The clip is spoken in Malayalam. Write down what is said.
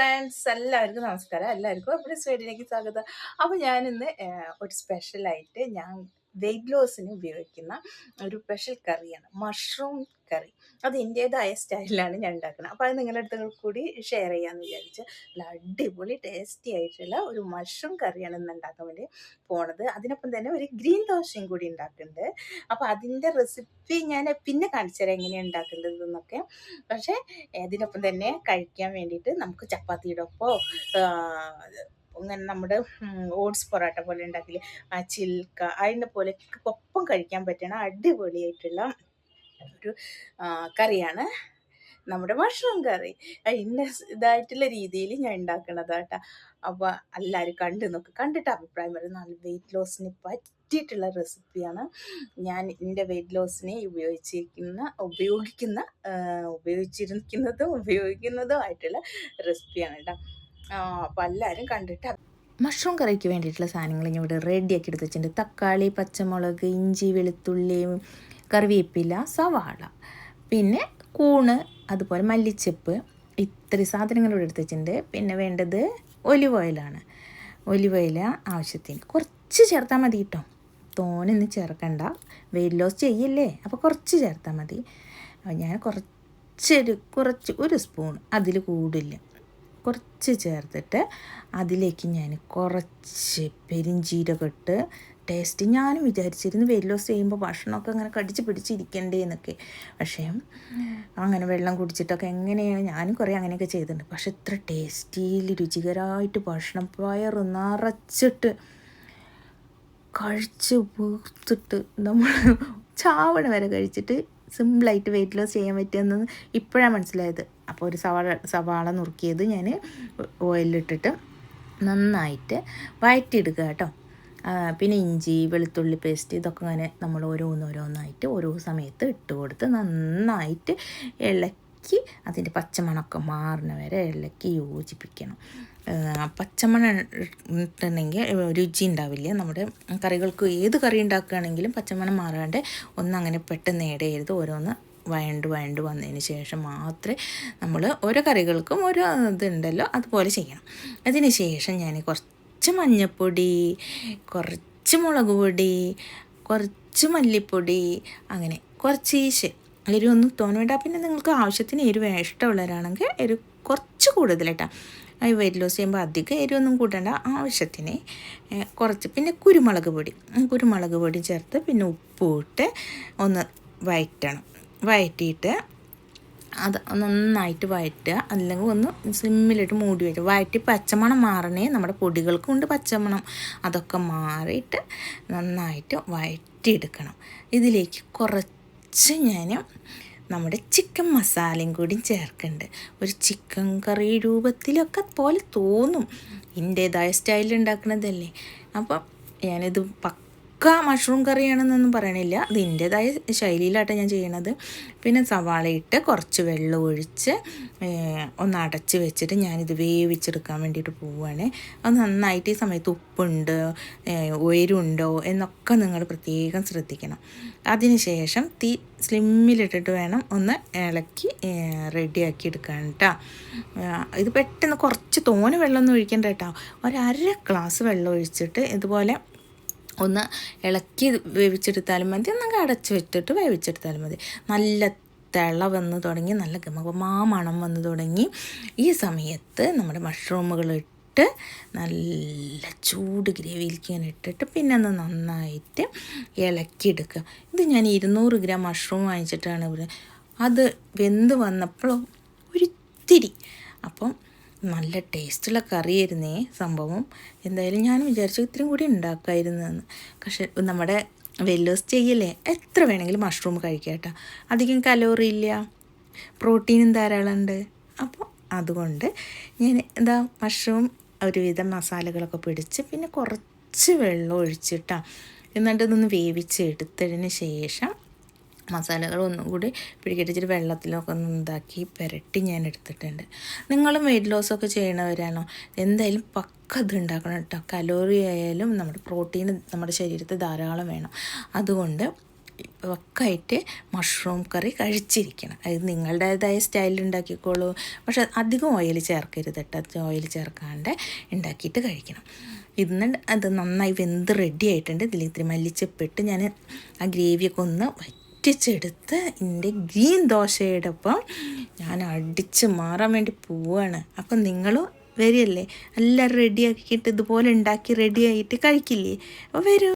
ഫ്രണ്ട്സ്, എല്ലാവർക്കും നമസ്കാരം. എല്ലാവർക്കും നമ്മുടെ സ്വീഡിലേക്ക് സ്വാഗതം. അപ്പോൾ ഞാനിന്ന് ഒരു സ്പെഷ്യലായിട്ട് ഞാൻ വെയിറ്റ് ലോസിന് ഉപയോഗിക്കുന്ന ഒരു സ്പെഷ്യൽ കറിയാണ് മഷ്റൂം കറി. അത് എൻ്റേതായ സ്റ്റൈലിലാണ് ഞാൻ ഉണ്ടാക്കുന്നത്. അപ്പോൾ അത് നിങ്ങളുടെ അടുത്ത് കൂടി ഷെയർ ചെയ്യാമെന്ന് വിചാരിച്ച് നല്ല അടിപൊളി ടേസ്റ്റി ആയിട്ടുള്ള ഒരു മഷ്റൂം കറിയാണ് ഇന്ന് ഉണ്ടാക്കാൻ വേണ്ടി പോണത്. അതിനൊപ്പം തന്നെ ഒരു ഗ്രീൻ ദോശയും കൂടി ഉണ്ടാക്കുന്നുണ്ട്. അപ്പോൾ അതിൻ്റെ റെസിപ്പി ഞാൻ പിന്നെ കാണിച്ചു തരാം എങ്ങനെയാണ് ഉണ്ടാക്കേണ്ടതെന്നൊക്കെ. പക്ഷേ അതിനൊപ്പം തന്നെ കഴിക്കാൻ വേണ്ടിയിട്ട് നമുക്ക് ചപ്പാത്തിയുടെ ഒപ്പമോ അങ്ങനെ നമ്മുടെ ഓട്സ് പൊറോട്ട പോലെ ഉണ്ടാക്കില്ലേ, ചിൽക്ക അതിൻ്റെ പോലെ ഒപ്പം കഴിക്കാൻ പറ്റണ അടിപൊളിയായിട്ടുള്ള ഒരു കറിയാണ് നമ്മുടെ മഷ്റൂം കറി. ഇന്ന ഇതായിട്ടുള്ള രീതിയിൽ ഞാൻ ഉണ്ടാക്കണതാട്ടോ. അപ്പോൾ എല്ലാവരും കണ്ടു നോക്ക്, കണ്ടിട്ട് അഭിപ്രായം പറയും. നല്ല വെയിറ്റ് ലോസിന് പറ്റിയിട്ടുള്ള റെസിപ്പിയാണ്. ഞാൻ എൻ്റെ വെയിറ്റ് ലോസിനെ ഉപയോഗിക്കുന്നതും ആയിട്ടുള്ള റെസിപ്പിയാണ് കേട്ടോ. അപ്പോൾ എല്ലാവരും കണ്ടിട്ട് മഷ്റൂം കറിക്ക് വേണ്ടിയിട്ടുള്ള സാധനങ്ങൾ ഞാൻ ഇവിടെ റെഡിയാക്കി എടുത്ത് വെച്ചിട്ടുണ്ട്. തക്കാളി, പച്ചമുളക്, ഇഞ്ചി, വെളുത്തുള്ളി, കറിവേപ്പില, സവാള, പിന്നെ കൂണ്, അതുപോലെ മല്ലിച്ചപ്പ്, ഇത്രയും സാധനങ്ങൾ ഇവിടെ എടുത്ത് വെച്ചിട്ടുണ്ട്. പിന്നെ വേണ്ടത് ഒലിവ് ഓയിലാണ്. ഒലിവ് ഓയിൽ ആവശ്യത്തിന് കുറച്ച് ചേർത്താൽ മതി കേട്ടോ, തോനൊന്നും ചേർക്കണ്ട. വെയിറ്റ് ലോസ് ചെയ്യല്ലേ, അപ്പോൾ കുറച്ച് ചേർത്താൽ മതി. ഞാൻ കുറച്ച് ഒരു സ്പൂൺ, അതിൽ കൂടില്ല, കുറച്ച് ചേർത്തിട്ട് അതിലേക്ക് ഞാൻ കുറച്ച് പെരിഞ്ചീരകം ഇട്ട് ടേസ്റ്റ്. ഞാനും വിചാരിച്ചിരുന്നു വെയിറ്റ് ലോസ് ചെയ്യുമ്പോൾ ഭക്ഷണമൊക്കെ അങ്ങനെ കടിച്ച് പിടിച്ചിരിക്കണ്ടേ എന്നൊക്കെ. പക്ഷേ അങ്ങനെ വെള്ളം കുടിച്ചിട്ടൊക്കെ എങ്ങനെയാണ്, ഞാനും കുറേ അങ്ങനെയൊക്കെ ചെയ്തിട്ടുണ്ട്. പക്ഷെ ഇത്ര ടേസ്റ്റിയിൽ രുചികരമായിട്ട് ഭക്ഷണം വയറ് നിറച്ചിട്ട് കഴിച്ച് വീർത്തിട്ട് നമ്മൾ ചാവണ വരെ കഴിച്ചിട്ട് സിമ്പിളായിട്ട് വെയിറ്റ് ലോസ് ചെയ്യാൻ പറ്റുമെന്ന് ഇപ്പോഴാണ് മനസ്സിലായത്. അപ്പോൾ ഒരു സവാള നുറുക്കിയത് ഞാൻ ഓയിലിട്ടിട്ട് നന്നായിട്ട് വഴറ്റിയെടുക്കുക കേട്ടോ. പിന്നെ ഇഞ്ചി, വെളുത്തുള്ളി പേസ്റ്റ്, ഇതൊക്കെ അങ്ങനെ നമ്മൾ ഓരോന്നായിട്ട് ഓരോ സമയത്ത് ഇട്ട് കൊടുത്ത് നന്നായിട്ട് ഇളക്കി അതിൻ്റെ പച്ചമണമൊക്കെ മാറുന്ന വരെ ഇളക്കി യോജിപ്പിക്കണം. പച്ചമണം ഇട്ടുണ്ടെങ്കിൽ രുചി ഉണ്ടാവില്ല. നമ്മുടെ കറികൾക്ക് ഏത് കറി ഉണ്ടാക്കുകയാണെങ്കിലും പച്ചമണം മാറാണ്ട് ഒന്നങ്ങനെ പെട്ടെന്ന് ഇടയരുത്. ഓരോന്ന് വഴണ്ട് വന്നതിന് ശേഷം മാത്രമേ നമ്മൾ ഓരോ കറികൾക്കും ഓരോ ഇതുണ്ടല്ലോ അതുപോലെ ചെയ്യണം. അതിന് ശേഷം ഞാൻ കുറച്ച് മഞ്ഞൾപ്പൊടി, കുറച്ച് മുളക് പൊടി, കുറച്ച് മല്ലിപ്പൊടി, അങ്ങനെ കുറച്ച് എരിവൊന്നും തോന്നേണ്ട. പിന്നെ നിങ്ങൾക്ക് ആവശ്യത്തിന് എരിവ് ഇഷ്ടമുള്ളവരാണെങ്കിൽ എരിവ് കുറച്ച് കൂടുതലിട്ടാ. വെയിറ്റ് ലോസ് ചെയ്യുമ്പോൾ അധികം എരിവൊന്നും കൂട്ടേണ്ട, ആവശ്യത്തിന് കുറച്ച്. പിന്നെ കുരുമുളക് പൊടി ചേർത്ത് പിന്നെ ഉപ്പും ഇട്ട് ഒന്ന് വഴറ്റിയിട്ട് അത് നന്നായിട്ട് വഴറ്റുക. അല്ലെങ്കിൽ ഒന്ന് സ്ലിമ്മിലിട്ട് മൂടി വയ്ക്കുക. വഴറ്റി പച്ചമണം മാറണേ, നമ്മുടെ പൊടികൾക്കും ഉണ്ട് പച്ചമണം, അതൊക്കെ മാറിയിട്ട് നന്നായിട്ട് വഴറ്റിയെടുക്കണം. ഇതിലേക്ക് കുറച്ച് ഞാൻ നമ്മുടെ ചിക്കൻ മസാലയും കൂടി ചേർക്കുന്നുണ്ട്. ഒരു ചിക്കൻ കറി രൂപത്തിലൊക്കെ പോലെ തോന്നും, എൻ്റേതായ സ്റ്റൈലിൽ ഉണ്ടാക്കുന്നതല്ലേ. അപ്പം ഞാനിത് മഷ്റൂം കറിയാണെന്നൊന്നും പറയണില്ല, അത് എൻ്റേതായ ശൈലിയിലാട്ടോ ഞാൻ ചെയ്യണത്. പിന്നെ സവാള ഇട്ട് കുറച്ച് വെള്ളം ഒഴിച്ച് ഒന്ന് അടച്ച് വെച്ചിട്ട് ഞാനിത് വേവിച്ചെടുക്കാൻ വേണ്ടിയിട്ട് പോവുകയാണ്. അത് നന്നായിട്ട് ഈ സമയത്ത് ഉപ്പുണ്ട്, ഉയരുണ്ടോ എന്നൊക്കെ നിങ്ങൾ പ്രത്യേകം ശ്രദ്ധിക്കണം. അതിന് ശേഷം തീ സ്ലിമ്മിലിട്ടിട്ട് വേണം ഒന്ന് ഇളക്കി റെഡിയാക്കി എടുക്കാൻ കേട്ടോ. ഇത് പെട്ടെന്ന് കുറച്ച് തോനെ വെള്ളമൊന്നും ഒഴിക്കണ്ട കേട്ടോ. ഒരു ഗ്ലാസ് വെള്ളം ഒഴിച്ചിട്ട് ഇതുപോലെ ഒന്ന് ഇളക്കി വേവിച്ചെടുത്താലും മതി, ഒന്നങ്ങ് അടച്ച് വെച്ചിട്ട് വേവിച്ചെടുത്താലും മതി. നല്ല തിള വന്ന് തുടങ്ങി, നല്ല മണം വന്ന് തുടങ്ങി. ഈ സമയത്ത് നമ്മുടെ മഷ്റൂമുകൾ ഇട്ട് നല്ല ചൂട് ഗ്രേവിയിലേക്ക് ഇങ്ങനെ ഇട്ടിട്ട് പിന്നെ ഒന്ന് നന്നായിട്ട് ഇളക്കിയെടുക്കുക. ഇത് ഞാൻ 200 ഗ്രാം മഷ്റൂം വാങ്ങിച്ചിട്ടാണ് ഇവിടെ. അത് വെന്ത് വന്നപ്പോൾ ഒരിത്തിരി, അപ്പം നല്ല ടേസ്റ്റുള്ള കറിയായിരുന്നേ സംഭവം. എന്തായാലും ഞാൻ വിചാരിച്ചു ഇത്രയും കൂടി ഉണ്ടാക്കാമായിരുന്നെന്ന്. പക്ഷെ നമ്മുടെ വെയിറ്റ് ലോസ് ചെയ്യല്ലേ, എത്ര വേണമെങ്കിലും മഷ്റൂം കഴിക്കാം കേട്ടോ. അധികം കലോറി ഇല്ല, പ്രോട്ടീനും ധാരാളം ഉണ്ട്. അപ്പോൾ അതുകൊണ്ട് ഞാൻ മഷ്റൂം ഒരുവിധം മസാലകളൊക്കെ പിടിച്ച് പിന്നെ കുറച്ച് വെള്ളം ഒഴിച്ചിട്ടാണ്, എന്നിട്ട് ഇതൊന്ന് വേവിച്ചെടുത്തതിന് ശേഷം മസാലകൾ ഒന്നും കൂടി പിടിക്കട്ടിച്ചിട്ട് വെള്ളത്തിലൊക്കെ ഒന്ന് ഇതാക്കി പുരട്ടി ഞാൻ എടുത്തിട്ടുണ്ട്. നിങ്ങളും വെയിറ്റ് ലോസൊക്കെ ചെയ്യണവരാണോ, എന്തായാലും ഇത് ഉണ്ടാക്കണം കേട്ടോ. കലോറി ആയാലും നമ്മുടെ പ്രോട്ടീൻ നമ്മുടെ ശരീരത്തിൽ ധാരാളം വേണം. അതുകൊണ്ട് ഒക്കെ ആയിട്ട് മഷ്റൂം കറി കഴിച്ചിരിക്കണം. അത് നിങ്ങളുടേതായ സ്റ്റൈലിൽ ഉണ്ടാക്കിക്കോളൂ. പക്ഷെ അധികം ഓയിൽ ചേർക്കരുത് കേട്ടോ. ഓയിൽ ചേർക്കാണ്ട് ഉണ്ടാക്കിയിട്ട് കഴിക്കണം. ഇന്ന് അത് നന്നായി വെന്ത് റെഡി ആയിട്ടുണ്ട്. ഇതിൽ ഇത്തിരി മല്ലിച്ചപ്പിട്ട് ഞാൻ ആ ഗ്രേവിയൊക്കെ ഒന്ന് വറ്റിച്ചെടുത്ത് എൻ്റെ ഗ്രീൻ ദോശയുടെ ഒപ്പം ഞാൻ അടിച്ച് മാറാൻ വേണ്ടി പോവുകയാണ്. അപ്പം നിങ്ങളും വരില്ലേ, എല്ലാം റെഡിയാക്കിയിട്ട് ഇതുപോലെ ഉണ്ടാക്കി റെഡിയായിട്ട് കഴിക്കില്ലേ? അപ്പോൾ വരൂ.